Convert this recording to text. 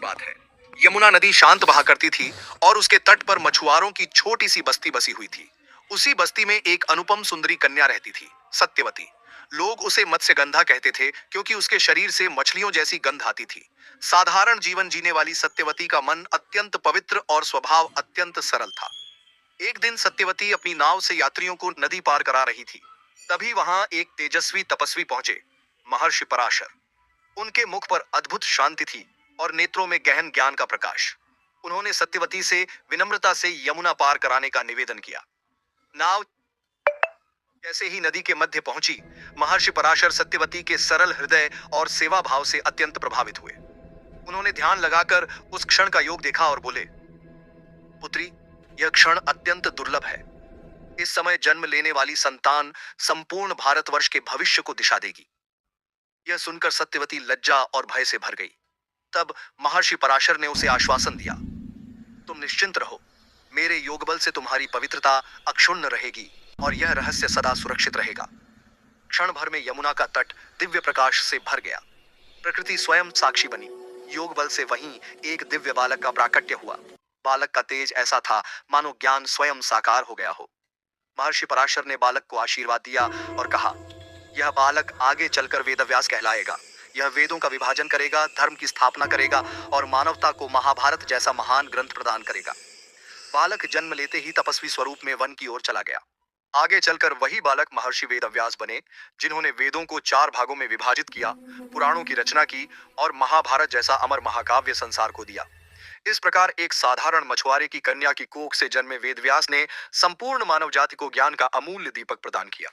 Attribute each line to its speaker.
Speaker 1: बात है। यमुना नदी शांत बहा करती थी और उसके तट पर मछुआरों की छोटी सी बस्ती बसी हुई थी। उसी बस्ती में एक अनुपम सुंदरी कन्या रहती थी, सत्यवती। लोग उसे मत्स्यगंधा कहते थे क्योंकि उसके शरीर से मछलियों जैसी गंध आती थी। साधारण जीवन जीने वाली सत्यवती का मन अत्यंत पवित्र और स्वभाव अत्यंत सरल था। एक दिन सत्यवती अपनी नाव से यात्रियों को नदी पार करा रही थी। तभी वहां एक तेजस्वी तपस्वी पहुंचे, महर्षि पराशर। उनके मुख पर अद्भुत शांति थी और नेत्रों में गहन ज्ञान का प्रकाश। उन्होंने सत्यवती से विनम्रता से यमुना पार कराने का निवेदन किया। नाव जैसे ही नदी के मध्य पहुंची, महर्षि पराशर सत्यवती के सरल हृदय और सेवा भाव से अत्यंत प्रभावित हुए। उन्होंने ध्यान लगाकर उस क्षण का योग देखा और बोले, पुत्री, यह क्षण अत्यंत दुर्लभ है। इस समय जन्म लेने वाली संतान संपूर्ण भारतवर्ष के भविष्य को दिशा देगी। यह सुनकर सत्यवती लज्जा और भय से भर गई। तब महर्षि पराशर ने उसे आश्वासन दिया, तुम निश्चिंत रहो, मेरे योग बल से तुम्हारी पवित्रता अक्षुण्ण रहेगी और यह रहस्य सदा सुरक्षित रहेगा। क्षण भर में यमुना का तट दिव्य प्रकाश से भर गया। प्रकृति स्वयं साक्षी बनी। योग बल से वहीं एक दिव्य बालक का प्राकट्य हुआ। बालक का तेज ऐसा था मानो ज्ञान स्वयं साकार हो गया हो। महर्षि पराशर ने बालक को आशीर्वाद दिया और कहा, यह बालक आगे चलकर वेदव्यास कहलाएगा। यह वेदों का विभाजन करेगा, धर्म की स्थापना करेगा और मानवता को महाभारत जैसा महान ग्रंथ प्रदान करेगा। बालक जन्म लेते ही तपस्वी स्वरूप में वन की ओर चला गया। आगे चलकर वही बालक महर्षि वेदव्यास बने, जिन्होंने वेदों को 4 भागों में विभाजित किया, पुराणों की रचना की और महाभारत जैसा अमर महाकाव्य संसार को दिया। इस प्रकार एक साधारण मछुआरे की कन्या की कोख से जन्मे वेदव्यास ने संपूर्ण मानव जाति को ज्ञान का अमूल्य दीपक प्रदान किया।